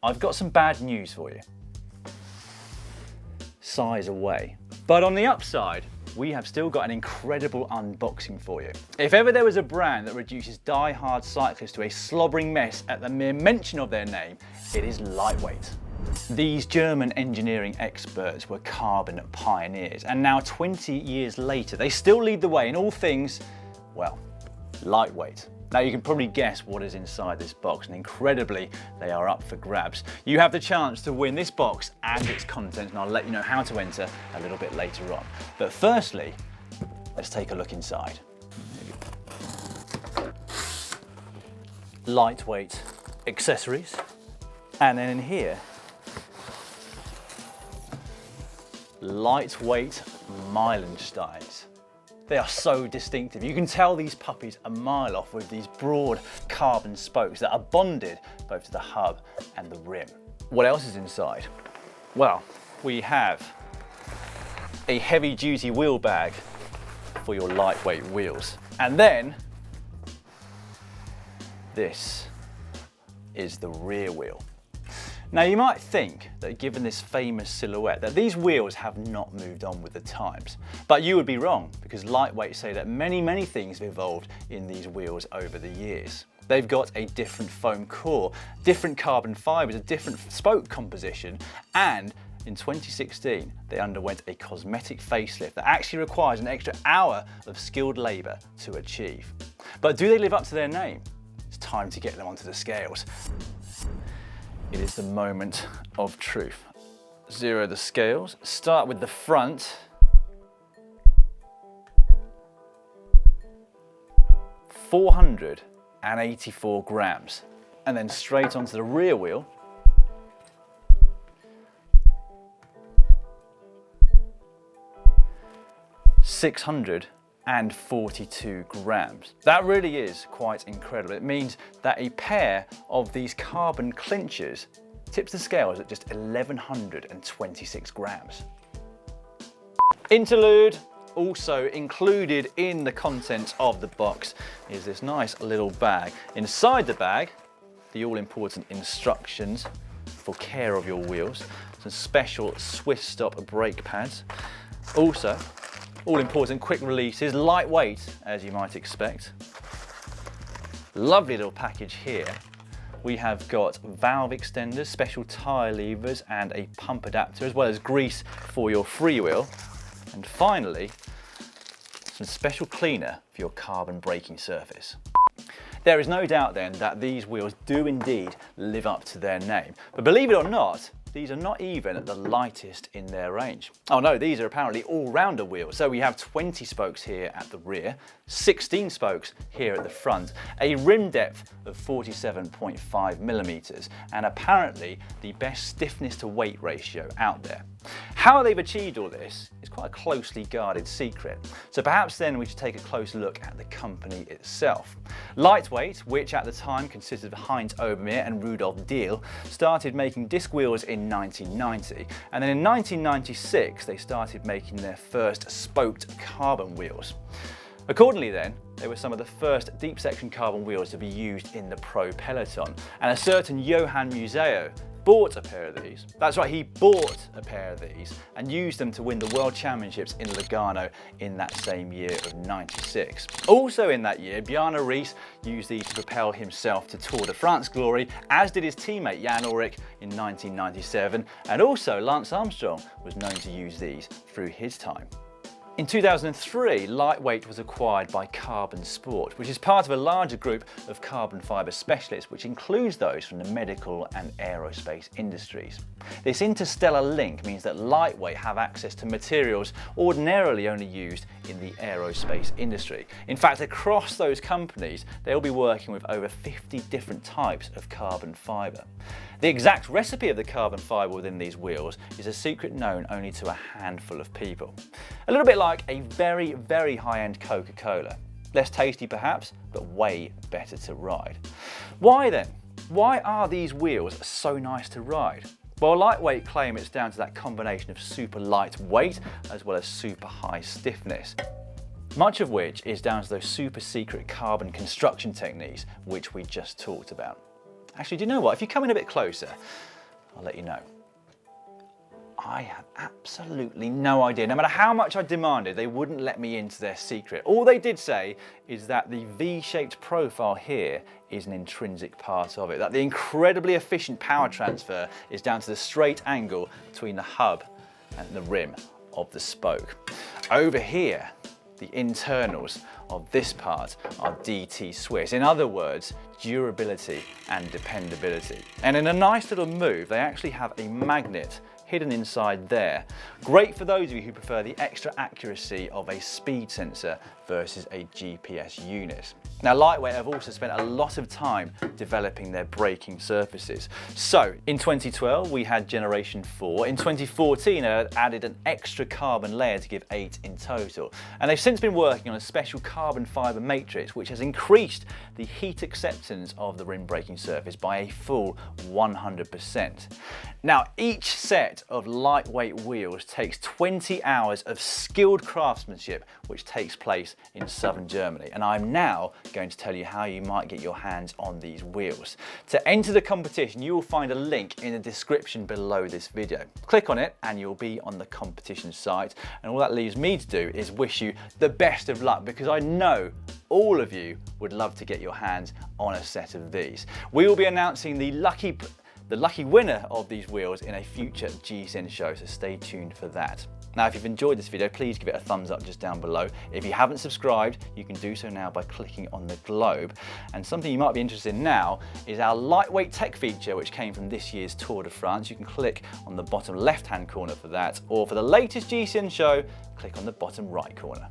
I've got some bad news for you. Size away. But on the upside, we have still got an incredible unboxing for you. If ever there was a brand that reduces die-hard cyclists to a slobbering mess at the mere mention of their name, it is Lightweight. These German engineering experts were carbon pioneers, and now 20 years later, they still lead the way in all things, well, lightweight. Now you can probably guess what is inside this box, and incredibly, they are up for grabs. You have the chance to win this box and its contents, and I'll let you know how to enter a little bit later on. But firstly, let's take a look inside. Lightweight accessories, and then in here, Lightweight Meilensteins. They are so distinctive. You can tell these puppies a mile off with these broad carbon spokes that are bonded both to the hub and the rim. What else is inside? Well, we have a heavy duty wheel bag for your lightweight wheels. And then this is the rear wheel. Now you might think that given this famous silhouette that these wheels have not moved on with the times, but you would be wrong, because Lightweight say that many things have evolved in these wheels over the years. They've got a different foam core, different carbon fibers, a different spoke composition, and in 2016 they underwent a cosmetic facelift that actually requires an extra hour of skilled labour to achieve. But do they live up to their name? It's time to get them onto the scales. It is the moment of truth. Zero the scales, start with the front. 484 grams. And then straight onto the rear wheel. 642 grams. That really is quite incredible. It means that a pair of these carbon clinchers tips the scales at just 1126 grams. Interlude. Also included in the contents of the box is this nice little bag. Inside the bag, the all-important instructions for care of your wheels, some special SwissStop brake pads. Also, all important quick releases, lightweight as you might expect. Lovely little package here. We have got valve extenders, special tyre levers and a pump adapter, as well as grease for your freewheel. And finally, some special cleaner for your carbon braking surface. There is no doubt then that these wheels do indeed live up to their name. But believe it or not, these are not even the lightest in their range. Oh no, these are apparently all-rounder wheels. So we have 20 spokes here at the rear, 16 spokes here at the front, a rim depth of 47.5 millimeters, and apparently the best stiffness to weight ratio out there. How they've achieved all this is quite a closely guarded secret. So perhaps then we should take a close look at the company itself. Lightweight, which at the time consisted of Heinz Obermeer and Rudolf Diehl, started making disc wheels in 1990, and then in 1996 they started making their first spoked carbon wheels. Accordingly then, they were some of the first deep section carbon wheels to be used in the pro peloton, and a certain Johann Museo bought a pair of these. That's right, he bought a pair of these and used them to win the World Championships in Lugano in that same year of 96. Also in that year, Bjarne Riis used these to propel himself to Tour de France glory, as did his teammate Jan Ullrich in 1997, and also Lance Armstrong was known to use these through his time. In 2003, Lightweight was acquired by Carbon Sport, which is part of a larger group of carbon fibre specialists, which includes those from the medical and aerospace industries. This interstellar link means that Lightweight have access to materials ordinarily only used in the aerospace industry. In fact, across those companies, they'll be working with over 50 different types of carbon fibre. The exact recipe of the carbon fibre within these wheels is a secret known only to a handful of people. A little bit like a very high-end Coca-Cola. Less tasty perhaps, but way better to ride. Why then? Why are these wheels so nice to ride? Well, Lightweight claim it's down to that combination of super light weight as well as super high stiffness. Much of which is down to those super secret carbon construction techniques which we just talked about. Actually, do you know what? If you come in a bit closer, I'll let you know. I have absolutely no idea. No matter how much I demanded, they wouldn't let me into their secret. All they did say is that the V-shaped profile here is an intrinsic part of it, that the incredibly efficient power transfer is down to the straight angle between the hub and the rim of the spoke. Over here, the internals of this part are DT Swiss. In other words, durability and dependability. And in a nice little move, they actually have a magnet hidden inside there. Great for those of you who prefer the extra accuracy of a speed sensor versus a GPS unit. Now, Lightweight have also spent a lot of time developing their braking surfaces. So in 2012, we had generation 4. In 2014, they added an extra carbon layer to give 8 in total. And they've since been working on a special carbon fiber matrix, which has increased the heat acceptance of the rim braking surface by a full 100%. Now, each set of Lightweight wheels takes 20 hours of skilled craftsmanship, which takes place in southern Germany. And I'm now going to tell you how you might get your hands on these wheels. To enter the competition, you will find a link in the description below this video. Click on it and you'll be on the competition site. And all that leaves me to do is wish you the best of luck, because I know all of you would love to get your hands on a set of these. We will be announcing the lucky winner of these wheels in a future GCN show, so stay tuned for that. Now, if you've enjoyed this video, please give it a thumbs up just down below. If you haven't subscribed, you can do so now by clicking on the globe. And something you might be interested in now is our lightweight tech feature, which came from this year's Tour de France. You can click on the bottom left-hand corner for that, or for the latest GCN show, click on the bottom right corner.